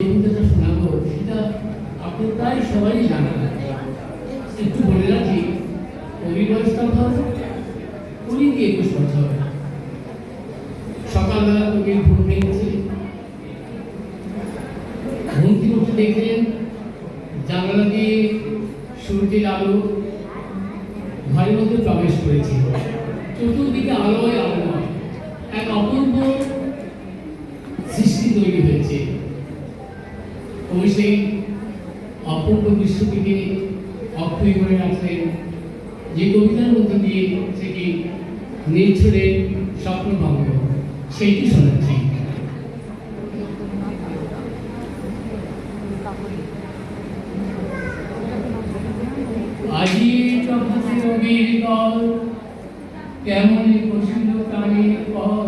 কবিতাটা শোনাবো সেটা আপনি প্রায় সবাই জানেন। একটু বলে রাখি, কবির বয়স তখন 20 কি 21 বছর। সকালবেলা কবির ঘুম ভেঙেছে, ঘুম থেকে উঠে দেখলেন জানালা দিয়ে সূর্যের আলো ঘরের মধ্যে প্রবেশ করেছে। চতুর্দিকে আলোয় আলোয় এক অপূর্ব সৃষ্টি তৈরি হয়েছে। কবি সেই অপূর্ব দৃশ্যটিকে অক্ষয় করে রাখলেন, যে কবিতার মধ্যে দিয়ে সেটি নির্ঝরের স্বপ্নভঙ্গ, সেইটি শোনাচ্ছি। আজি প্রভাতে রবির দল কেমনে বসিল প্রাণের পর,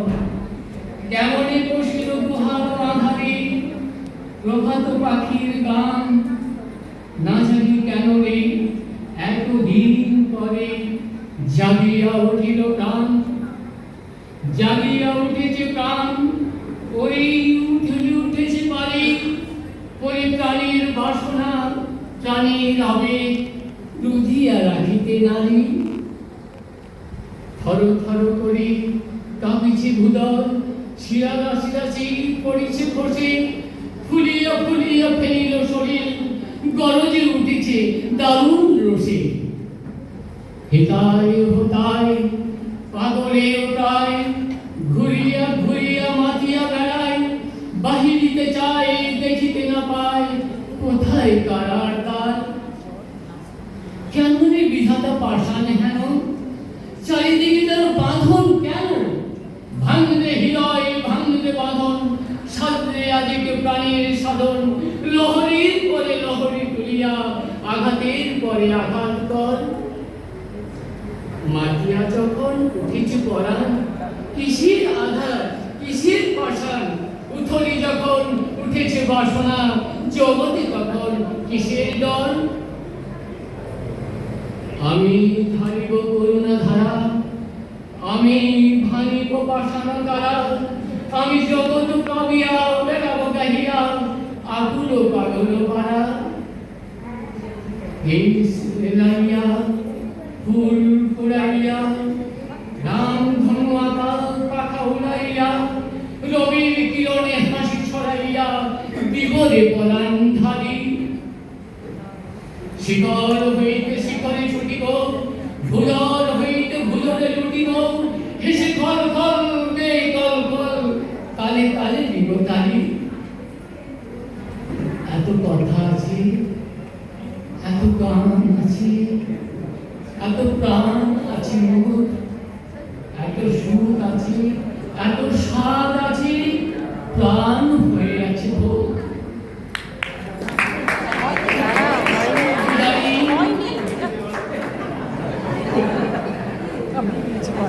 কেমনে বসিল গুহার আধারে প্রভাত পাখির গান। না জানি কেন রে এতদিন পরে জাগিয়া উঠিল প্রাণ, জাগিয়া উঠেছে প্রাণ। ওই উঠেছে পারে ওই প্রাণীর বাসনা, প্রাণীর আবেগ রুধিয়া রাখিতে নারী। থর থর করে কাঁপিছে ভূদল, শিরালা শিরাশি পড়েছে খসে, ফুলিয়া ফুলিয়া ফেলিল শরীর, গরজে উঠেছে দারুণ রসে। হেতায় হোতায় পাগলে ওটায় ঘুরিয়া ঘুরিয়া মাতিয়া বেড়ায়, বাহিরিতে চায় দেখিতে না পায় কোথায় কারার তার। কেমনে বিধাতা পাষাণ হেন, চারিদিকে যেন বাঁধন কেন, ভাঙবে হৃদয় ভাঙবে বাঁধন, সাধে আজকে প্রাণের সাধন। লহরীর পরে লহরী তুলিয়া আঘাতের পরে আঘাত কর। মাতিয়া যখন উঠেছে পরাণ, কিসের আধার কিসের পাষাণ। উথলি যখন উঠেছে বাসনা, জগতে তখন কিসের ডর। আমি ধারিব করুণা ধারা, আমি ভাঙিব পাষাণ কারা। আমি জগৎ পাবিয়া বেড়াবো গাহিয়া আকুল পাগল পাড়া। লাইয়া ফুল ফুরাইয়া রাম ধনু আঁকা পাখা উড়াইয়া, রবির কিরণে হাসি ছড়াইয়া বিপদে পলান ধারি। শিকর হইতে শিকরে ছুটিব, ভুজর হইতে ভুজরে লুটিব, হেসে খল খল বে কল কল তালে তালে দিব তালি। এত কথা আছে, এত গান আছে, এত প্রাণ আছে মোর, এত সুখ আছে, এত স্বাদ আছে, প্রাণ হয়ে আছে ভোগ।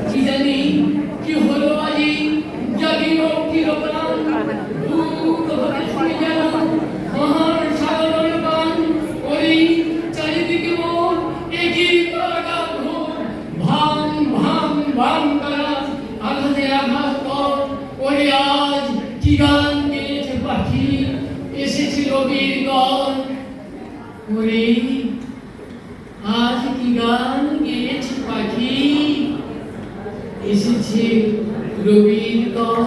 কি জানি কি হলো আজি, জাগিল উঠিল প্রাণ, দূর হতে শুনে যেন মহান সাগরের গান। ওই চারিদিকে মোর একই কারাগার ঘোর, ভাঙ ভাঙ ভাঙ করা আঘাতে আঘাত কর। ওই আজ কি গান গেয়েছে পাখি, এসেছে রবির গণ। ওরে আজ কি গান গেয়েছে পাখি, এসেছে রবির গণ।